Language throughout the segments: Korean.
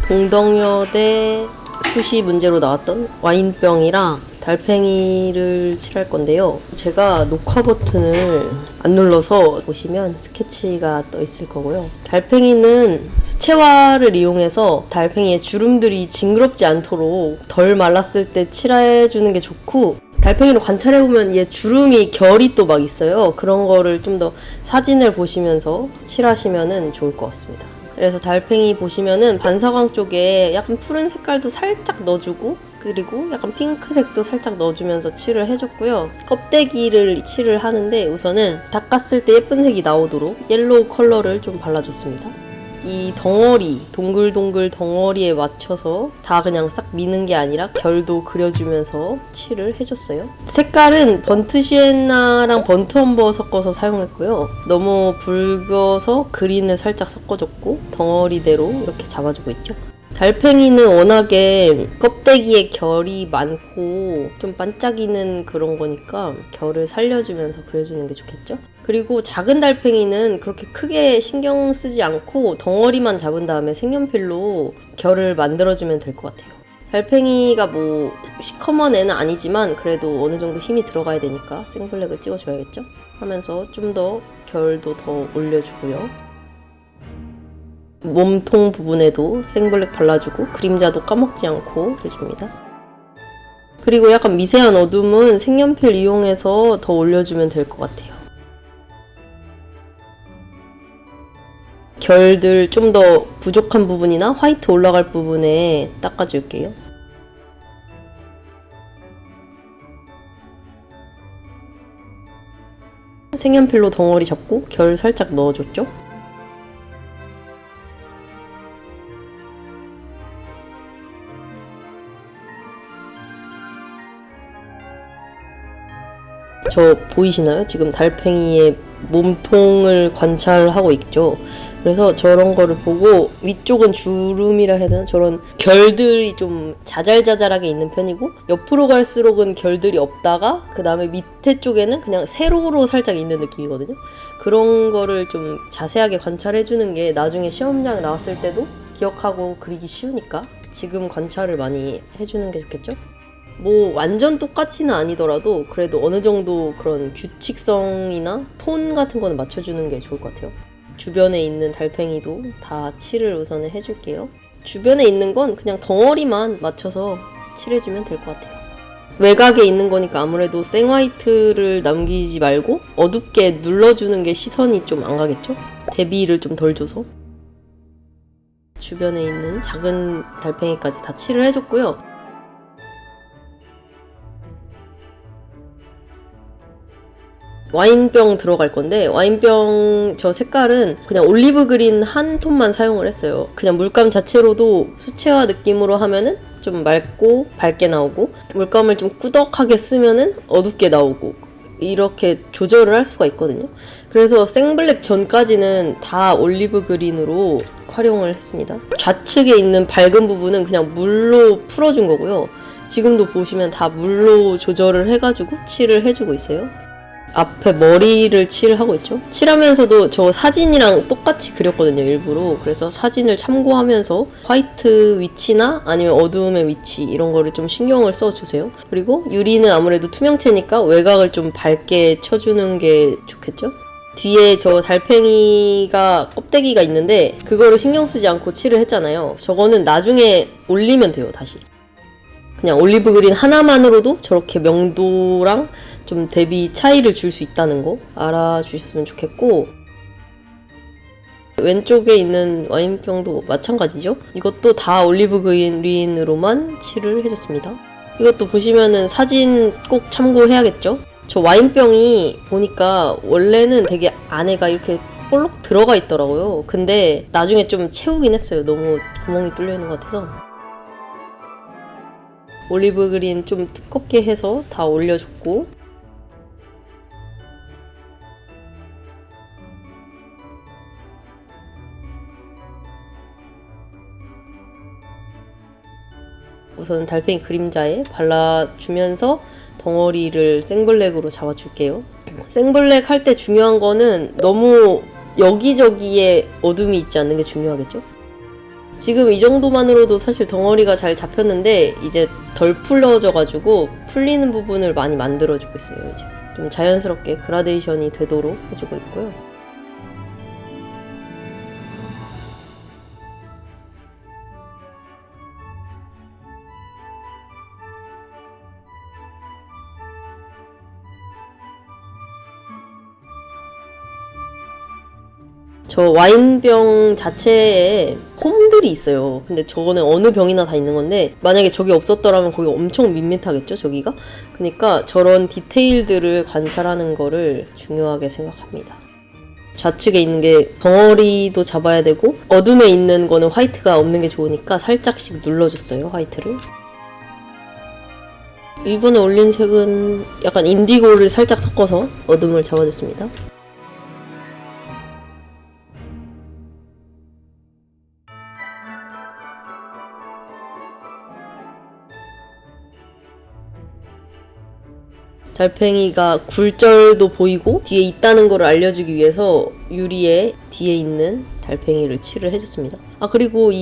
동덕여대 수시 문제로 나왔던 와인병이랑 달팽이를 칠할 건데요. 제가 녹화 버튼을 안 눌러서 보시면 스케치가 떠 있을 거고요. 달팽이는 수채화를 이용해서 달팽이의 주름들이 징그럽지 않도록 덜 말랐을 때 칠해주는 게 좋고, 달팽이를 관찰해보면 얘 주름이 결이 또 막 있어요. 그런 거를 좀 더 사진을 보시면서 칠하시면 좋을 것 같습니다. 그래서 달팽이 보시면은 반사광 쪽에 약간 푸른 색깔도 살짝 넣어주고, 그리고 약간 핑크색도 살짝 넣어주면서 칠을 해줬고요. 껍데기를 칠을 하는데 우선은 닦았을 때 예쁜 색이 나오도록 옐로우 컬러를 좀 발라줬습니다. 이 덩어리, 동글동글 덩어리에 맞춰서 다 그냥 싹 미는 게 아니라 결도 그려주면서 칠을 해줬어요. 색깔은 번트 시엔나랑 번트 엄버 섞어서 사용했고요. 너무 붉어서 그린을 살짝 섞어줬고, 덩어리대로 이렇게 잡아주고 있죠. 달팽이는 워낙에 껍데기에 결이 많고 좀 반짝이는 그런 거니까 결을 살려주면서 그려주는 게 좋겠죠? 그리고 작은 달팽이는 그렇게 크게 신경 쓰지 않고 덩어리만 잡은 다음에 색연필로 결을 만들어주면 될 것 같아요. 달팽이가 뭐 시커먼 애는 아니지만 그래도 어느 정도 힘이 들어가야 되니까 생블랙을 찍어줘야겠죠? 하면서 좀 더 결도 더 올려주고요. 몸통 부분에도 생블랙 발라주고 그림자도 까먹지 않고 해줍니다. 그리고 약간 미세한 어둠은 색연필 이용해서 더 올려주면 될 것 같아요. 결들 좀 더 부족한 부분이나 화이트 올라갈 부분에 닦아줄게요. 색연필로 덩어리 잡고 결 살짝 넣어줬죠? 저 보이시나요? 지금 달팽이의 몸통을 관찰하고 있죠. 그래서 저런 거를 보고 위쪽은 주름이라 해야 되나? 저런 결들이 좀 자잘자잘하게 있는 편이고, 옆으로 갈수록은 결들이 없다가 그 다음에 밑에 쪽에는 그냥 세로로 살짝 있는 느낌이거든요. 그런 거를 좀 자세하게 관찰해주는 게 나중에 시험장 나왔을 때도 기억하고 그리기 쉬우니까 지금 관찰을 많이 해주는 게 좋겠죠? 뭐 완전 똑같이는 아니더라도 그래도 어느 정도 그런 규칙성이나 톤 같은 거는 맞춰주는 게 좋을 것 같아요. 주변에 있는 달팽이도 다 칠을 우선은 해줄게요. 주변에 있는 건 그냥 덩어리만 맞춰서 칠해주면 될 것 같아요. 외곽에 있는 거니까 아무래도 생화이트를 남기지 말고 어둡게 눌러주는 게 시선이 좀 안 가겠죠? 대비를 좀 덜 줘서. 주변에 있는 작은 달팽이까지 다 칠을 해줬고요. 와인병 들어갈 건데, 와인병 저 색깔은 그냥 올리브 그린 한 톤만 사용을 했어요. 그냥 물감 자체로도 수채화 느낌으로 하면은 좀 맑고 밝게 나오고, 물감을 좀 꾸덕하게 쓰면은 어둡게 나오고, 이렇게 조절을 할 수가 있거든요. 그래서 생블랙 전까지는 다 올리브 그린으로 활용을 했습니다. 좌측에 있는 밝은 부분은 그냥 물로 풀어준 거고요. 지금도 보시면 다 물로 조절을 해가지고 칠을 해주고 있어요. 앞에 머리를 칠하고 있죠. 칠하면서도 저 사진이랑 똑같이 그렸거든요, 일부러. 그래서 사진을 참고하면서 화이트 위치나 아니면 어두움의 위치 이런 거를 좀 신경을 써주세요. 그리고 유리는 아무래도 투명체니까 외곽을 좀 밝게 쳐주는 게 좋겠죠. 뒤에 저 달팽이가 껍데기가 있는데 그거를 신경 쓰지 않고 칠을 했잖아요. 저거는 나중에 올리면 돼요, 다시. 그냥 올리브 그린 하나만으로도 저렇게 명도랑 좀 대비 차이를 줄 수 있다는 거 알아주셨으면 좋겠고, 왼쪽에 있는 와인병도 마찬가지죠. 이것도 다 올리브 그린으로만 칠을 해줬습니다. 이것도 보시면은 사진 꼭 참고해야겠죠. 저 와인병이 보니까 원래는 되게 안에가 이렇게 볼록 들어가 있더라고요. 근데 나중에 좀 채우긴 했어요. 너무 구멍이 뚫려 있는 것 같아서. 올리브 그린 좀 두껍게 해서 다 올려줬고, 우선 달팽이 그림자에 발라주면서 덩어리를 생블랙으로 잡아줄게요. 생블랙 할 때 중요한 거는 너무 여기저기에 어둠이 있지 않는 게 중요하겠죠? 지금 이 정도만으로도 사실 덩어리가 잘 잡혔는데 이제 덜 풀러져가지고 풀리는 부분을 많이 만들어주고 있어요. 이제 좀 자연스럽게 그라데이션이 되도록 해주고 있고요. 저 와인병 자체에 홈들이 있어요. 근데 저거는 어느 병이나 다 있는 건데 만약에 저게 없었더라면 거기 엄청 밋밋하겠죠, 저기가? 그러니까 저런 디테일들을 관찰하는 거를 중요하게 생각합니다. 좌측에 있는 게 덩어리도 잡아야 되고 어둠에 있는 거는 화이트가 없는 게 좋으니까 살짝씩 눌러줬어요, 화이트를. 이번에 올린 색은 약간 인디고를 살짝 섞어서 어둠을 잡아줬습니다. 달팽이가 굴절도 보이고 뒤에 있다는 걸 알려주기 위해서 유리에 뒤에 있는 달팽이를 칠을 해줬습니다. 아, 그리고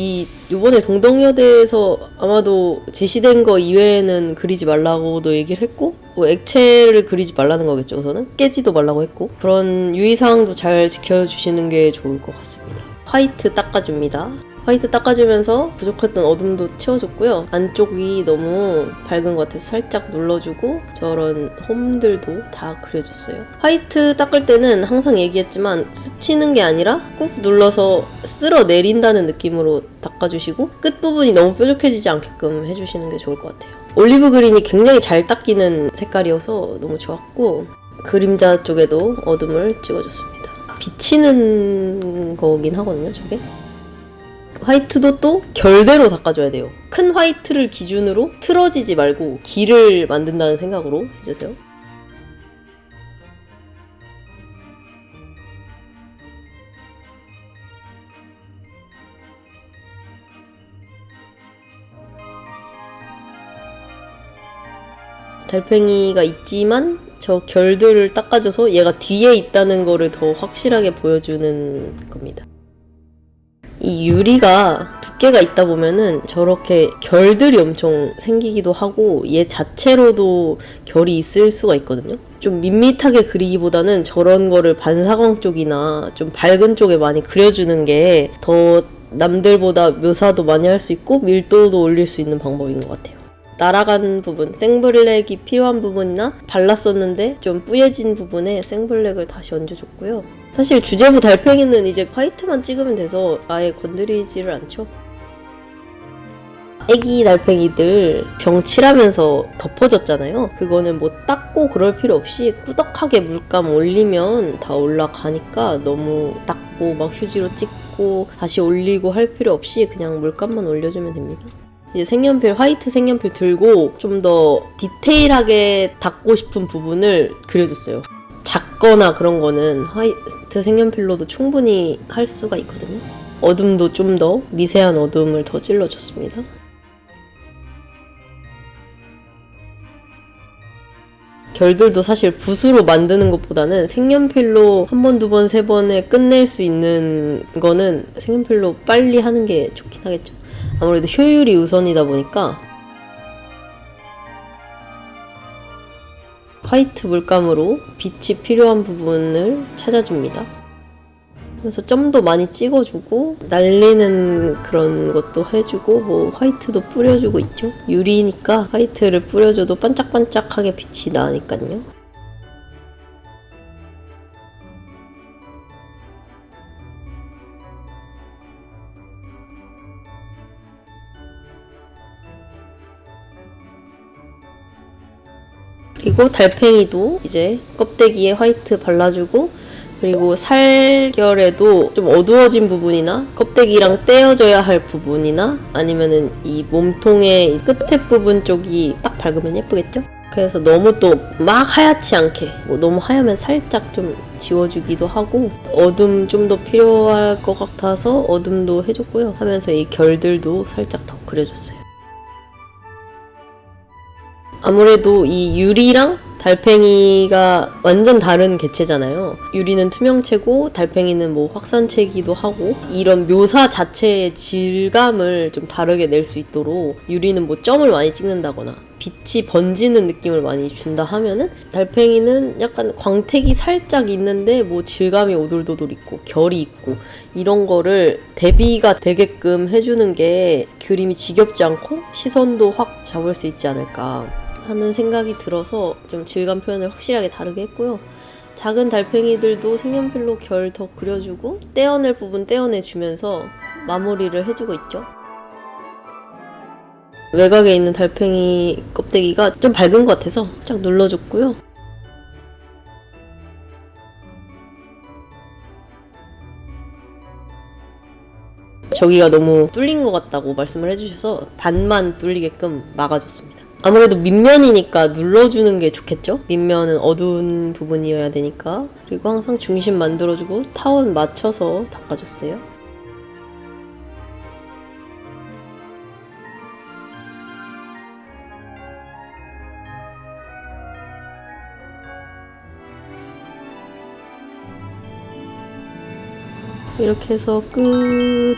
요번에 동덕여대에서 아마도 제시된 거 이외에는 그리지 말라고도 얘기를 했고 뭐 액체를 그리지 말라는 거겠죠. 우선은 깨지도 말라고 했고 그런 유의사항도 잘 지켜주시는 게 좋을 것 같습니다. 화이트 닦아줍니다. 화이트 닦아주면서 부족했던 어둠도 채워줬고요. 안쪽이 너무 밝은 것 같아서 살짝 눌러주고 저런 홈들도 다 그려줬어요. 화이트 닦을 때는 항상 얘기했지만 스치는 게 아니라 꾹 눌러서 쓸어 내린다는 느낌으로 닦아주시고 끝부분이 너무 뾰족해지지 않게끔 해주시는 게 좋을 것 같아요. 올리브 그린이 굉장히 잘 닦이는 색깔이어서 너무 좋았고 그림자 쪽에도 어둠을 찍어줬습니다. 비치는 거긴 하거든요, 저게. 화이트도 또 결대로 닦아줘야 돼요. 큰 화이트를 기준으로 틀어지지 말고 길을 만든다는 생각으로 해주세요. 달팽이가 있지만 저 결들을 닦아줘서 얘가 뒤에 있다는 거를 더 확실하게 보여주는 겁니다. 이 유리가 두께가 있다 보면은 저렇게 결들이 엄청 생기기도 하고 얘 자체로도 결이 있을 수가 있거든요. 좀 밋밋하게 그리기보다는 저런 거를 반사광 쪽이나 좀 밝은 쪽에 많이 그려주는 게 더 남들보다 묘사도 많이 할 수 있고 밀도도 올릴 수 있는 방법인 것 같아요. 날아간 부분, 생블랙이 필요한 부분이나 발랐었는데 좀 뿌얘진 부분에 생블랙을 다시 얹어줬고요. 사실 주제부 달팽이는 이제 화이트만 찍으면 돼서 아예 건드리지를 않죠. 애기 달팽이들 병 칠하면서 덮어졌잖아요. 그거는 뭐 닦고 그럴 필요 없이 꾸덕하게 물감 올리면 다 올라가니까 너무 닦고 막 휴지로 찍고 다시 올리고 할 필요 없이 그냥 물감만 올려주면 됩니다. 이제 색연필, 화이트 색연필 들고 좀 더 디테일하게 닦고 싶은 부분을 그려줬어요. 작거나 그런 거는 화이트 색연필로도 충분히 할 수가 있거든요. 어둠도 좀 더 미세한 어둠을 더 찔러줬습니다. 결들도 사실 붓으로 만드는 것보다는 색연필로 한 번, 두 번, 세 번에 끝낼 수 있는 거는 색연필로 빨리 하는 게 좋긴 하겠죠. 아무래도 효율이 우선이다 보니까 화이트 물감으로 빛이 필요한 부분을 찾아줍니다. 그래서 점도 많이 찍어주고 날리는 그런 것도 해주고 뭐 화이트도 뿌려주고 있죠. 유리니까 화이트를 뿌려줘도 반짝반짝하게 빛이 나니까요. 그리고 달팽이도 이제 껍데기에 화이트 발라주고 그리고 살결에도 좀 어두워진 부분이나 껍데기랑 떼어져야 할 부분이나 아니면은 이 몸통의 끝에 부분 쪽이 딱 밝으면 예쁘겠죠? 그래서 너무 또 막 하얗지 않게 뭐 너무 하얗면 살짝 좀 지워주기도 하고 어둠 좀 더 필요할 것 같아서 어둠도 해줬고요. 하면서 이 결들도 살짝 더 그려줬어요. 아무래도 이 유리랑 달팽이가 완전 다른 개체잖아요. 유리는 투명체고 달팽이는 뭐 확산체이기도 하고 이런 묘사 자체의 질감을 좀 다르게 낼 수 있도록 유리는 뭐 점을 많이 찍는다거나 빛이 번지는 느낌을 많이 준다 하면은 달팽이는 약간 광택이 살짝 있는데 뭐 질감이 오돌도돌 있고 결이 있고 이런 거를 대비가 되게끔 해주는 게 그림이 지겹지 않고 시선도 확 잡을 수 있지 않을까 하는 생각이 들어서 좀 질감 표현을 확실하게 다르게 했고요. 작은 달팽이들도 색연필로 결 더 그려주고 떼어낼 부분 떼어내주면서 마무리를 해주고 있죠. 외곽에 있는 달팽이 껍데기가 좀 밝은 것 같아서 쫙 눌러줬고요. 저기가 너무 뚫린 것 같다고 말씀을 해주셔서 반만 뚫리게끔 막아줬습니다. 아무래도 밑면이니까 눌러주는 게 좋겠죠? 밑면은 어두운 부분이어야 되니까. 그리고 항상 중심 만들어주고 타원 맞춰서 닦아줬어요. 이렇게 해서 끝.